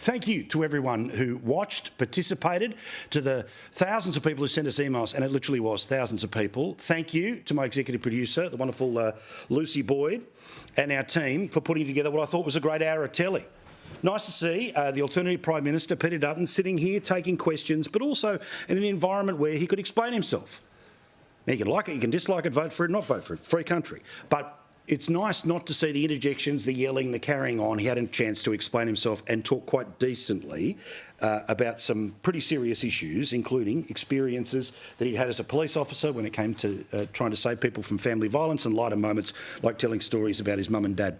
Thank you to everyone who watched, participated, to the thousands of people who sent us emails, and it literally was thousands of people. Thank you to my executive producer, the wonderful Lucy Boyd, and our team for putting together what I thought was a great hour of telly. Nice to see the alternative Prime Minister, Peter Dutton, sitting here taking questions, but also in an environment where he could explain himself. Now, you can like it, you can dislike it, vote for it, not vote for it. Free country. But it's nice not to see the interjections, the yelling, the carrying on. He had a chance to explain himself and talk quite decently about some pretty serious issues, including experiences that he'd had as a police officer when it came to trying to save people from family violence, and lighter moments like telling stories about his mum and dad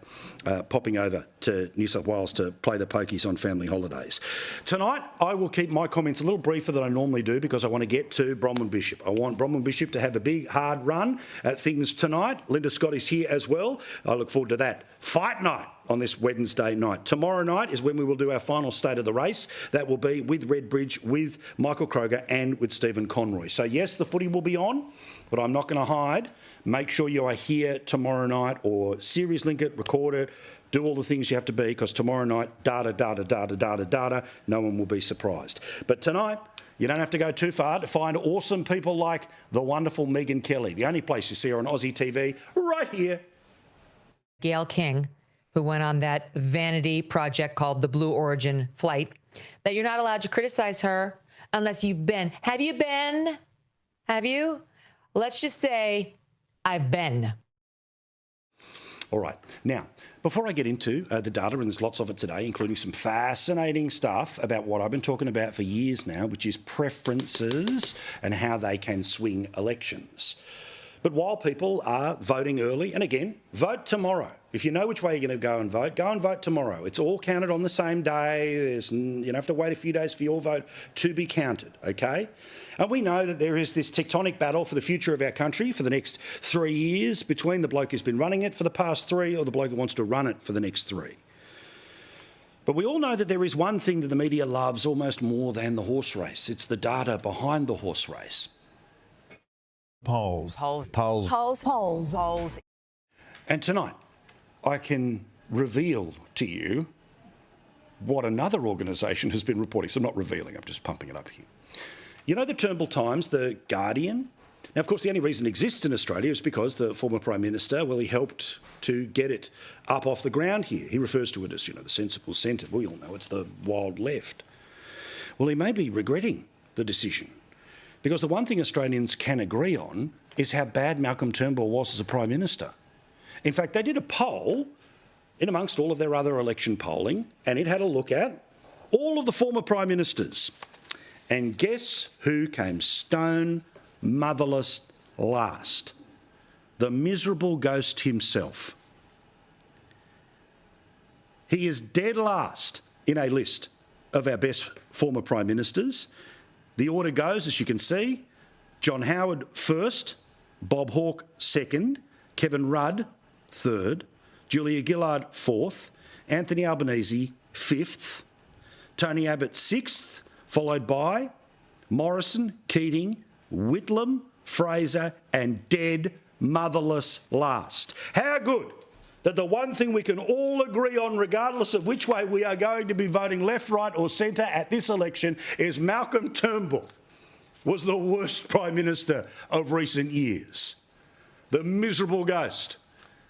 popping over to New South Wales to play the pokies on family holidays. Tonight, I will keep my comments a little briefer than I normally do because I want to get to Bronwyn Bishop. I want Bronwyn Bishop to have a big, hard run at things tonight. Linda Scott is here as well. I look forward to that. Fight night on this Wednesday night. Tomorrow night is when we will do our final state of the race. That will be with Redbridge, with Michael Kroger and with Stephen Conroy. So yes, the footy will be on, but I'm not going to hide. Make sure you are here tomorrow night, or series link it, record it, do all the things you have to be, because tomorrow night, data, no one will be surprised. But tonight, you don't have to go too far to find awesome people like the wonderful Megan Kelly. The only place you see her on Aussie TV, right here. Gail King, who went on that vanity project called the Blue Origin flight, that you're not allowed to criticize her unless you've been. Have you been? Have you? Let's just say, I've been. All right. Now, before I get into the data, and there's lots of it today, including some fascinating stuff about what I've been talking about for years now, which is preferences and how they can swing elections. But while people are voting early, and again, vote tomorrow. If you know which way you're going to go and vote tomorrow. It's all counted on the same day. You don't have to wait a few days for your vote to be counted, okay? And we know that there is this tectonic battle for the future of our country for the next 3 years between the bloke who's been running it for the past 3 or the bloke who wants to run it for the next 3. But we all know that there is one thing that the media loves almost more than the horse race. It's the data behind the horse race. Polls. And tonight, I can reveal to you what another organisation has been reporting. So I'm not revealing, I'm just pumping it up here. You know the Turnbull Times, the Guardian? Now, of course, the only reason it exists in Australia is because the former Prime Minister, well, he helped to get it up off the ground here. He refers to it as, the sensible centre. We all know it's the wild left. Well, he may be regretting the decision, because the one thing Australians can agree on is how bad Malcolm Turnbull was as a Prime Minister. In fact, they did a poll in amongst all of their other election polling, and it had a look at all of the former Prime Ministers. And guess who came stone motherless last? The miserable ghost himself. He is dead last in a list of our best former Prime Ministers. The order goes, as you can see, John Howard first, Bob Hawke second, Kevin Rudd third, Julia Gillard fourth, Anthony Albanese fifth, Tony Abbott sixth, followed by Morrison, Keating, Whitlam, Fraser and dead motherless last. How good that the one thing we can all agree on, regardless of which way we are going to be voting, left, right or centre at this election, is Malcolm Turnbull was the worst Prime Minister of recent years. The miserable ghost.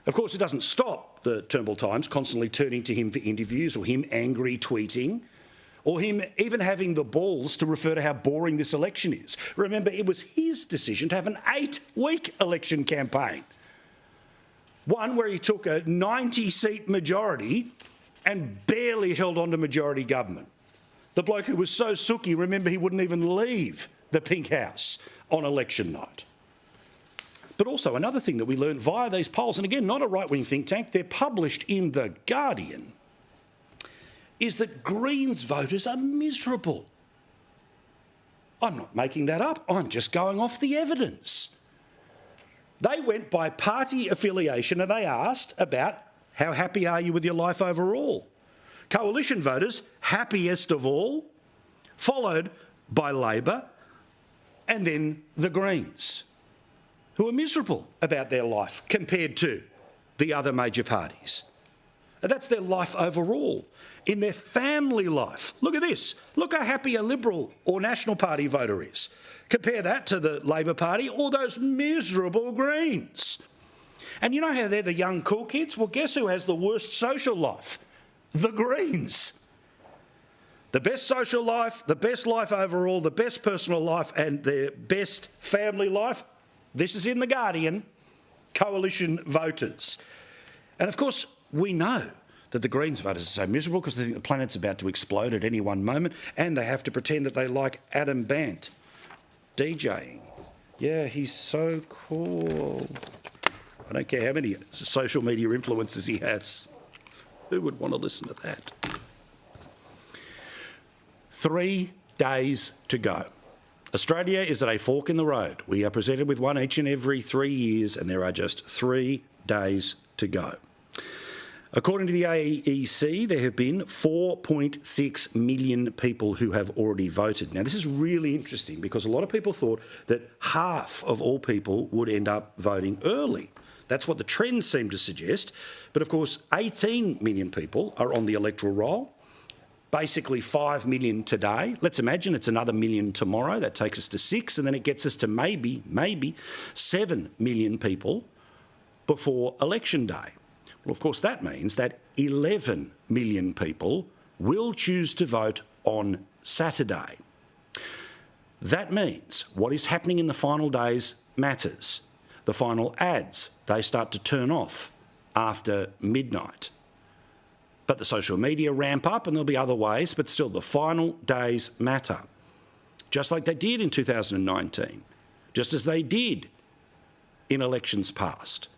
Of course, it doesn't stop the Turnbull Times constantly turning to him for interviews, or him angry tweeting, or him even having the balls to refer to how boring this election is. Remember, it was his decision to have an 8-week election campaign. One where he took a 90-seat majority and barely held on to majority government. The bloke who was so sooky, remember, he wouldn't even leave the Pink House on election night. But also another thing that we learned via these polls, and again, not a right-wing think tank, they're published in The Guardian, is that Greens voters are miserable. I'm not making that up, I'm just going off the evidence. They went by party affiliation and they asked about how happy are you with your life overall. Coalition voters, happiest of all, followed by Labor and then the Greens, who are miserable about their life compared to the other major parties. That's their life overall. in their family life. Look at this. Look how happy a Liberal or National Party voter is. Compare that to the Labor Party or those miserable Greens. And you know how they're the young cool kids? Well, guess who has the worst social life? The Greens. The best social life, the best life overall, the best personal life and their best family life. This is in The Guardian. Coalition voters. And of course, we know that the Greens voters are so miserable because they think the planet's about to explode at any one moment and they have to pretend that they like Adam Bant DJing. Yeah, he's so cool. I don't care how many social media influencers he has. Who would want to listen to that? 3 days to go. Australia is at a fork in the road. We are presented with one each and every 3 years, and there are just 3 days to go. According to the AEC, there have been 4.6 million people who have already voted. Now, this is really interesting because a lot of people thought that half of all people would end up voting early. That's what the trends seem to suggest. But of course, 18 million people are on the electoral roll. Basically 5 million today. Let's imagine it's another million tomorrow. That takes us to 6, and then it gets us to maybe 7 million people before election day. Well, of course, that means that 11 million people will choose to vote on Saturday. That means what is happening in the final days matters. The final ads, they start to turn off after midnight. But the social media ramp up and there'll be other ways, but still the final days matter. Just like they did in 2019, just as they did in elections past.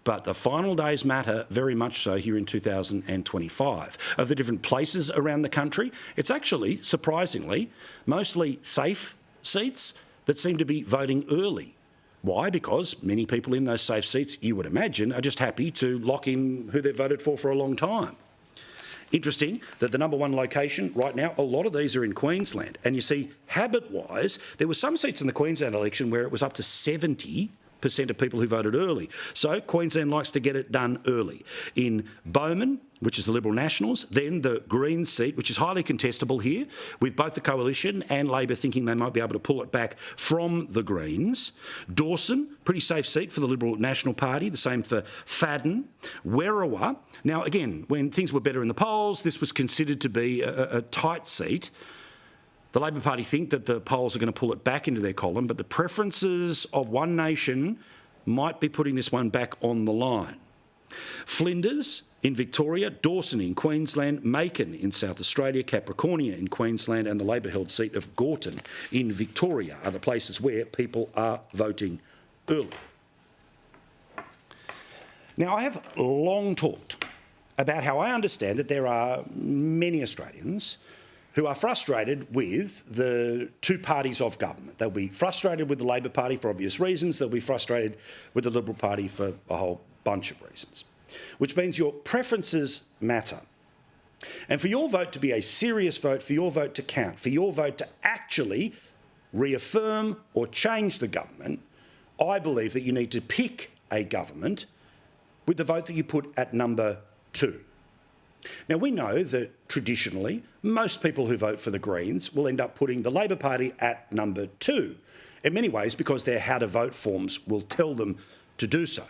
But the final days matter very much so here in 2025. Of the different places around the country, it's actually, surprisingly, mostly safe seats that seem to be voting early. Why? Because many people in those safe seats, you would imagine, are just happy to lock in who they've voted for a long time. Interesting that the number one location right now, a lot of these are in Queensland. And you see, habit-wise, there were some seats in the Queensland election where it was up to 70% of people who voted early. So Queensland likes to get it done early. In Bowman, which is the Liberal Nationals, then the Greens seat, which is highly contestable here, with both the Coalition and Labor thinking they might be able to pull it back from the Greens. Dawson, pretty safe seat for the Liberal National Party, the same for Fadden. Werriwa, now again, when things were better in the polls, this was considered to be a tight seat. The Labor Party think that the polls are going to pull it back into their column, but the preferences of One Nation might be putting this one back on the line. Flinders in Victoria, Dawson in Queensland, Macon in South Australia, Capricornia in Queensland and the Labor-held seat of Gorton in Victoria are the places where people are voting early. Now, I have long talked about how I understand that there are many Australians who are frustrated with the two parties of government. They'll be frustrated with the Labor Party for obvious reasons. They'll be frustrated with the Liberal Party for a whole bunch of reasons, which means your preferences matter. And for your vote to be a serious vote, for your vote to count, for your vote to actually reaffirm or change the government, I believe that you need to pick a government with the vote that you put at number 2. Now, we know that traditionally, most people who vote for the Greens will end up putting the Labor Party at number 2, in many ways because their how to vote forms will tell them to do so.